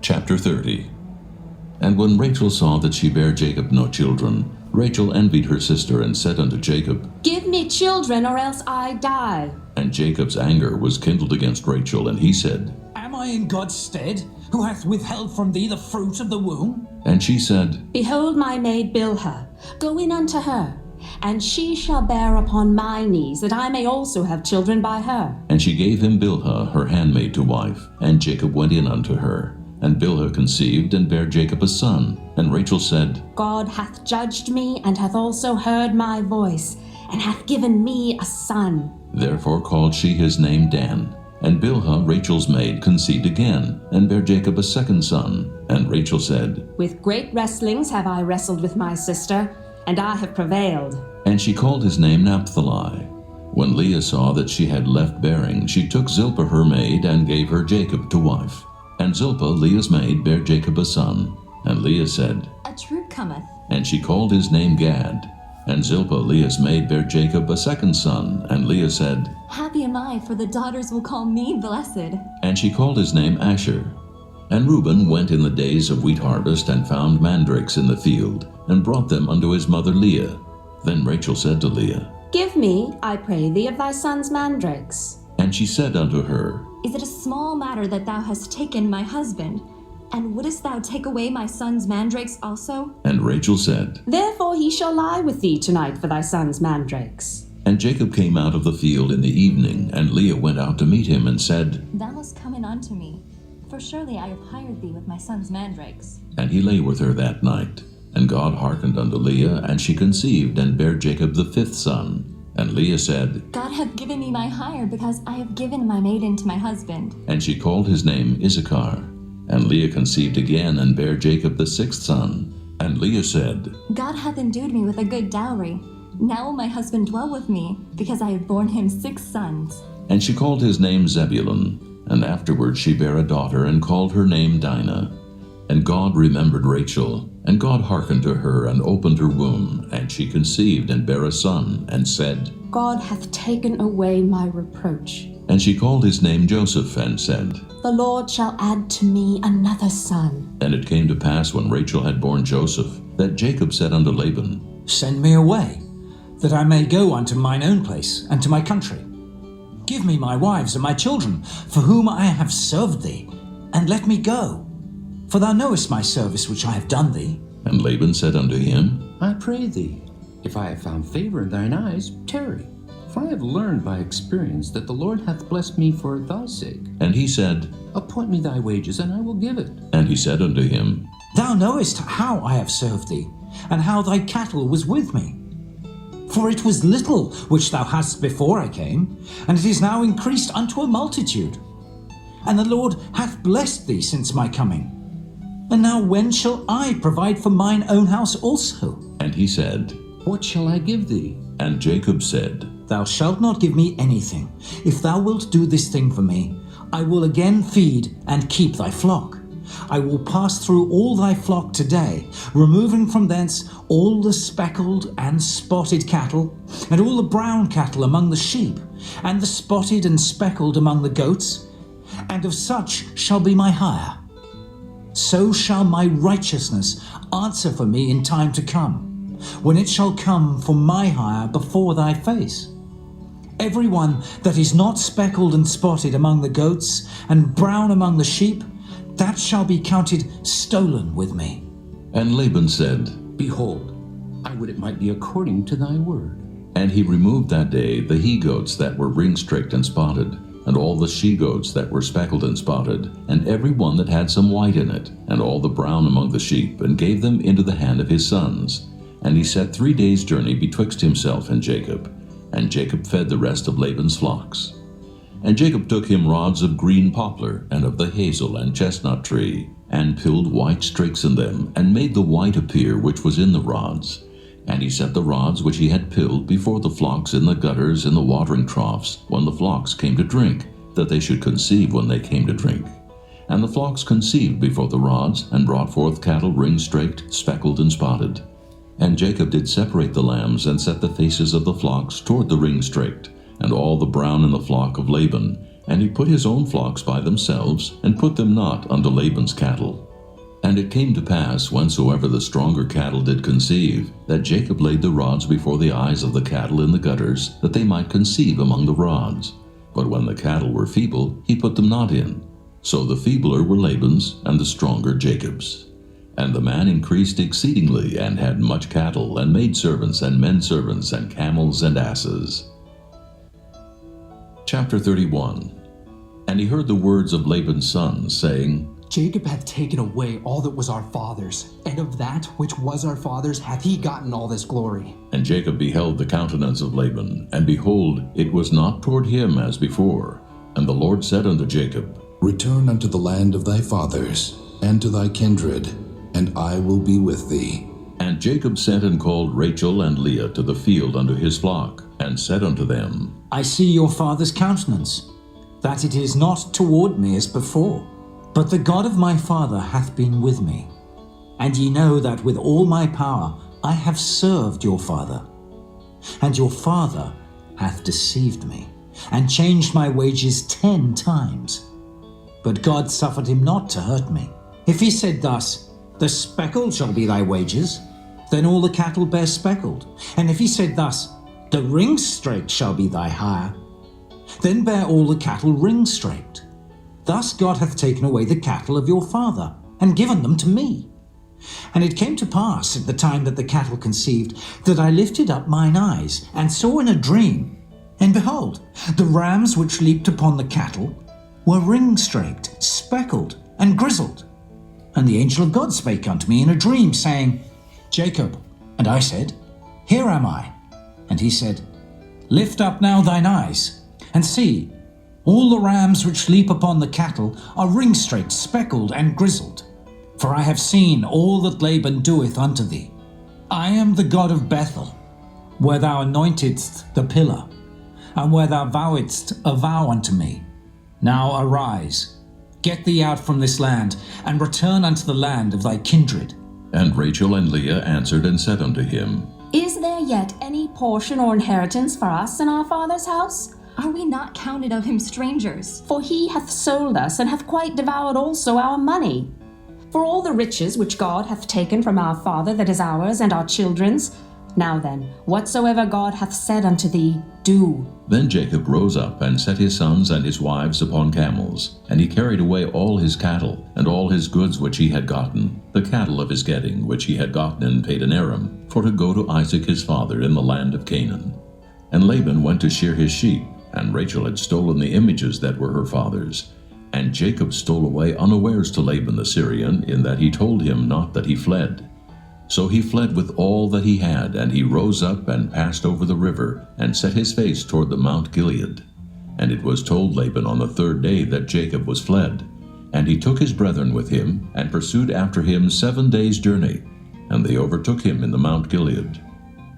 Chapter 30. And when Rachel saw that she bare Jacob no children, Rachel envied her sister and said unto Jacob, Give me children, or else I die. And Jacob's anger was kindled against Rachel, and he said, Am I in God's stead, who hath withheld from thee the fruit of the womb? And she said, Behold my maid Bilhah, go in unto her, and she shall bear upon my knees, that I may also have children by her. And she gave him Bilhah her handmaid to wife, and Jacob went in unto her. And Bilhah conceived, and bare Jacob a son. And Rachel said, God hath judged me, and hath also heard my voice, and hath given me a son. Therefore called she his name Dan. And Bilhah, Rachel's maid, conceived again, and bare Jacob a second son. And Rachel said, With great wrestlings have I wrestled with my sister, and I have prevailed. And she called his name Naphtali. When Leah saw that she had left bearing, she took Zilpah her maid, and gave her Jacob to wife. And Zilpah, Leah's maid, bare Jacob a son. And Leah said, A troop cometh. And she called his name Gad. And Zilpah, Leah's maid, bare Jacob a second son. And Leah said, Happy am I, for the daughters will call me blessed. And she called his name Asher. And Reuben went in the days of wheat harvest, and found mandrakes in the field, and brought them unto his mother Leah. Then Rachel said to Leah, Give me, I pray thee, of thy son's mandrakes. And she said unto her, Is it a small matter that thou hast taken my husband? And wouldest thou take away my son's mandrakes also? And Rachel said, Therefore he shall lie with thee tonight for thy son's mandrakes. And Jacob came out of the field in the evening, and Leah went out to meet him, and said, Thou must come in unto me, for surely I have hired thee with my son's mandrakes. And he lay with her that night. And God hearkened unto Leah, and she conceived, and bare Jacob the fifth son. And Leah said, God hath given me my hire, because I have given my maiden to my husband. And she called his name Issachar. And Leah conceived again, and bare Jacob the sixth son. And Leah said, God hath endued me with a good dowry. Now will my husband dwell with me, because I have borne him 6 sons. And she called his name Zebulun. And afterward she bare a daughter, and called her name Dinah. And God remembered Rachel, and God hearkened to her, and opened her womb. And she conceived, and bare a son, and said, God hath taken away my reproach. And she called his name Joseph, and said, The Lord shall add to me another son. And it came to pass, when Rachel had borne Joseph, that Jacob said unto Laban, Send me away, that I may go unto mine own place, and to my country. Give me my wives and my children, for whom I have served thee, and let me go. For thou knowest my service which I have done thee. And Laban said unto him, I pray thee, if I have found favor in thine eyes, tarry. For I have learned by experience that the Lord hath blessed me for thy sake. And he said, Appoint me thy wages, and I will give it. And he said unto him, Thou knowest how I have served thee, and how thy cattle was with me. For it was little which thou hadst before I came, and it is now increased unto a multitude. And the Lord hath blessed thee since my coming. And now when shall I provide for mine own house also? And he said, What shall I give thee? And Jacob said, Thou shalt not give me anything. If thou wilt do this thing for me, I will again feed and keep thy flock. I will pass through all thy flock today, removing from thence all the speckled and spotted cattle, and all the brown cattle among the sheep, and the spotted and speckled among the goats, and of such shall be my hire. So shall my righteousness answer for me in time to come, when it shall come for my hire before thy face. Every one that is not speckled and spotted among the goats, and brown among the sheep, that shall be counted stolen with me. And Laban said, Behold, I would it might be according to thy word. And he removed that day the he-goats that were ring-streaked and spotted, and all the she-goats that were speckled and spotted, and every one that had some white in it, and all the brown among the sheep, and gave them into the hand of his sons. And he set 3 days' journey betwixt himself and Jacob. And Jacob fed the rest of Laban's flocks. And Jacob took him rods of green poplar, and of the hazel and chestnut tree, and pilled white streaks in them, and made the white appear which was in the rods. And he set the rods which he had pilled before the flocks in the gutters in the watering troughs, when the flocks came to drink, that they should conceive when they came to drink. And the flocks conceived before the rods, and brought forth cattle ring-streaked, speckled, and spotted. And Jacob did separate the lambs, and set the faces of the flocks toward the ring-streaked, and all the brown in the flock of Laban, And he put his own flocks by themselves, and put them not unto Laban's cattle. And it came to pass, whensoever the stronger cattle did conceive, that Jacob laid the rods before the eyes of the cattle in the gutters, that they might conceive among the rods. But when the cattle were feeble, he put them not in. So the feebler were Laban's, and the stronger Jacob's. And the man increased exceedingly, and had much cattle, and maidservants, and menservants, and camels, and asses. Chapter 31. And he heard the words of Laban's sons, saying, Jacob hath taken away all that was our father's, and of that which was our father's hath he gotten all this glory. And Jacob beheld the countenance of Laban, and behold, it was not toward him as before. And the Lord said unto Jacob, Return unto the land of thy fathers, and to thy kindred, and I will be with thee. And Jacob sent and called Rachel and Leah to the field unto his flock, and said unto them, I see your father's countenance, that it is not toward me as before. But the God of my father hath been with me. And ye know that with all my power I have served your father. And your father hath deceived me, and changed my wages 10 times. But God suffered him not to hurt me. If he said thus, The speckled shall be thy wages, then all the cattle bear speckled. And if he said thus, The ring-straked shall be thy hire, then bear all the cattle ring-straked. Thus God hath taken away the cattle of your father, and given them to me. And it came to pass at the time that the cattle conceived, that I lifted up mine eyes, and saw in a dream, and behold, the rams which leaped upon the cattle were ring-straked, speckled, and grizzled. And the angel of God spake unto me in a dream, saying, Jacob. And I said, Here am I. And he said, Lift up now thine eyes, and see, all the rams which leap upon the cattle are ring-straked, speckled, and grizzled. For I have seen all that Laban doeth unto thee. I am the God of Bethel, where thou anointedst the pillar, and where thou vowedst a vow unto me. Now arise, get thee out from this land, and return unto the land of thy kindred. And Rachel and Leah answered and said unto him, Is there yet any portion or inheritance for us in our father's house? Are we not counted of him strangers? For he hath sold us, and hath quite devoured also our money. For all the riches which God hath taken from our father that is ours and our children's. Now then, whatsoever God hath said unto thee, do. Then Jacob rose up, and set his sons and his wives upon camels, and he carried away all his cattle, and all his goods which he had gotten, the cattle of his getting which he had gotten in Padanaram, for to go to Isaac his father in the land of Canaan. And Laban went to shear his sheep, and Rachel had stolen the images that were her father's. And Jacob stole away unawares to Laban the Syrian, in that he told him not that he fled. So he fled with all that he had, and he rose up and passed over the river, and set his face toward the Mount Gilead. And it was told Laban on the 3rd day that Jacob was fled. And he took his brethren with him, and pursued after him 7 days' journey. And they overtook him in the Mount Gilead.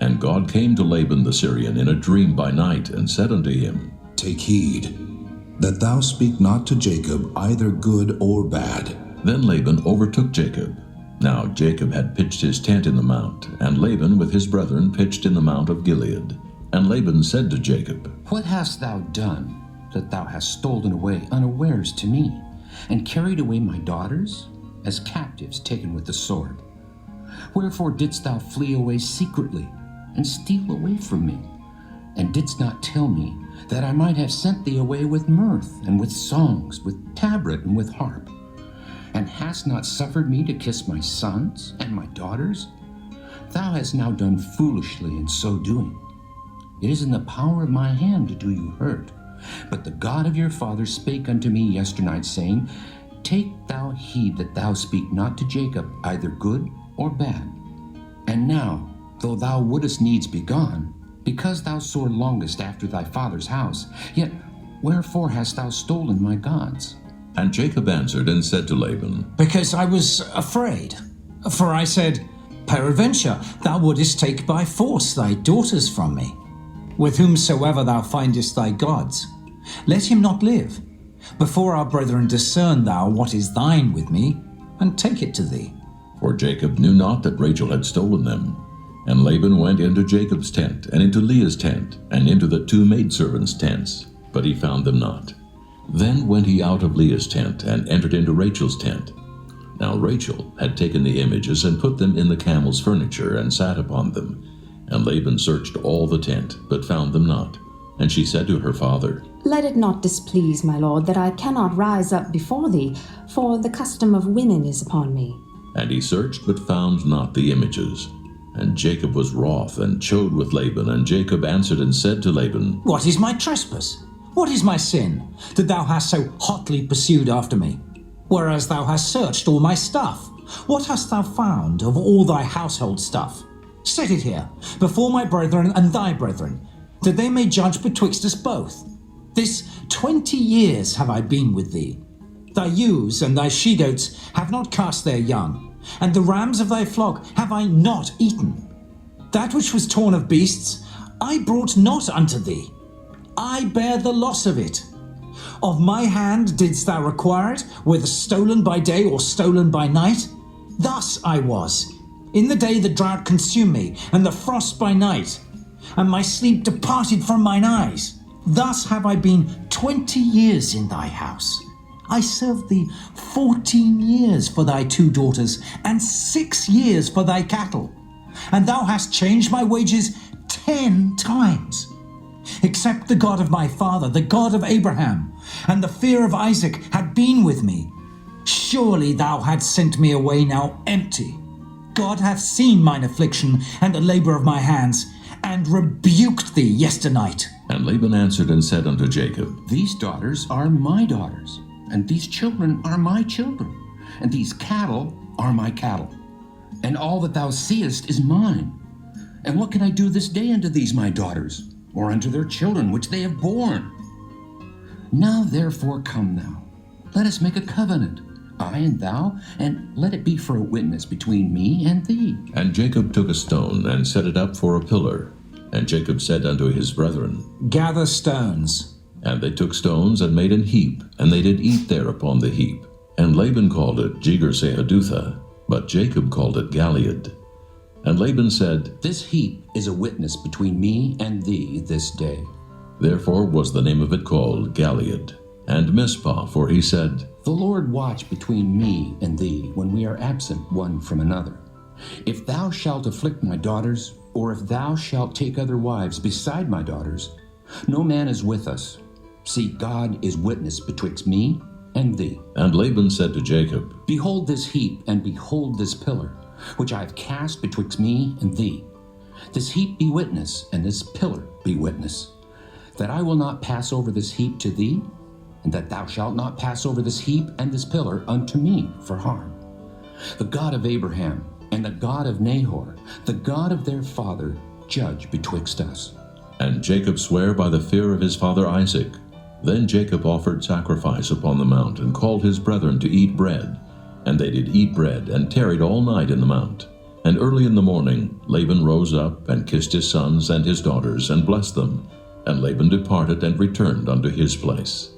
And God came to Laban the Syrian in a dream by night, and said unto him, Take heed, that thou speak not to Jacob either good or bad. Then Laban overtook Jacob. Now Jacob had pitched his tent in the mount, and Laban with his brethren pitched in the mount of Gilead. And Laban said to Jacob, What hast thou done, that thou hast stolen away unawares to me, and carried away my daughters, as captives taken with the sword? Wherefore didst thou flee away secretly, and steal away from me, and didst not tell me, that I might have sent thee away with mirth, and with songs, with tabret, and with harp? And hast not suffered me to kiss my sons and my daughters? Thou hast now done foolishly in so doing. It is in the power of my hand to do you hurt. But the God of your father spake unto me yesternight, saying, Take thou heed that thou speak not to Jacob either good or bad. And now, though thou wouldest needs be gone, because thou sore longest after thy father's house, yet wherefore hast thou stolen my gods? And Jacob answered and said to Laban, Because I was afraid. For I said, Peradventure thou wouldest take by force thy daughters from me. With whomsoever thou findest thy gods, let him not live. Before our brethren discern thou what is thine with me, and take it to thee. For Jacob knew not that Rachel had stolen them. And Laban went into Jacob's tent, and into Leah's tent, and into the 2 maidservants' tents, but he found them not. Then went he out of Leah's tent, and entered into Rachel's tent. Now Rachel had taken the images, and put them in the camel's furniture, and sat upon them. And Laban searched all the tent, but found them not. And she said to her father, Let it not displease my lord that I cannot rise up before thee, for the custom of women is upon me. And he searched, but found not the images. And Jacob was wroth, and chode with Laban. And Jacob answered and said to Laban, What is my trespass? What is my sin, that thou hast so hotly pursued after me? Whereas thou hast searched all my stuff. What hast thou found of all thy household stuff? Set it here, before my brethren and thy brethren, that they may judge betwixt us both. This 20 years have I been with thee. Thy ewes and thy she-goats have not cast their young, and the rams of thy flock have I not eaten. That which was torn of beasts I brought not unto thee. I bear the loss of it. Of my hand didst thou require it, whether stolen by day or stolen by night? Thus I was, in the day the drought consumed me, and the frost by night, and my sleep departed from mine eyes. Thus have I been 20 years in thy house. I served thee 14 years for thy 2 daughters, and 6 years for thy cattle. And thou hast changed my wages 10 times. Except the God of my father, the God of Abraham, and the fear of Isaac had been with me, surely thou hadst sent me away now empty. God hath seen mine affliction and the labor of my hands, and rebuked thee yesternight. And Laban answered and said unto Jacob, These daughters are my daughters, and these children are my children, and these cattle are my cattle, and all that thou seest is mine. And what can I do this day unto these my daughters, or unto their children which they have borne? Now therefore come thou, let us make a covenant, I and thou, and let it be for a witness between me and thee. And Jacob took a stone, and set it up for a pillar. And Jacob said unto his brethren, Gather stones. And they took stones, and made an heap, and they did eat there upon the heap. And Laban called it Jegar-sahadutha, but Jacob called it Gilead. And Laban said, This heap is a witness between me and thee this day. Therefore was the name of it called Gilead. And Mizpah, for he said, The Lord watch between me and thee when we are absent one from another. If thou shalt afflict my daughters, or if thou shalt take other wives beside my daughters, no man is with us. See, God is witness betwixt me and thee. And Laban said to Jacob, Behold this heap, and behold this pillar, which I have cast betwixt me and thee. This heap be witness, and this pillar be witness, that I will not pass over this heap to thee, and that thou shalt not pass over this heap and this pillar unto me for harm. The God of Abraham and the God of Nahor, the God of their father, judge betwixt us. And Jacob sware by the fear of his father Isaac. Then Jacob offered sacrifice upon the mount, and called his brethren to eat bread. And they did eat bread, and tarried all night in the mount. And early in the morning Laban rose up, and kissed his sons and his daughters, and blessed them. And Laban departed, and returned unto his place.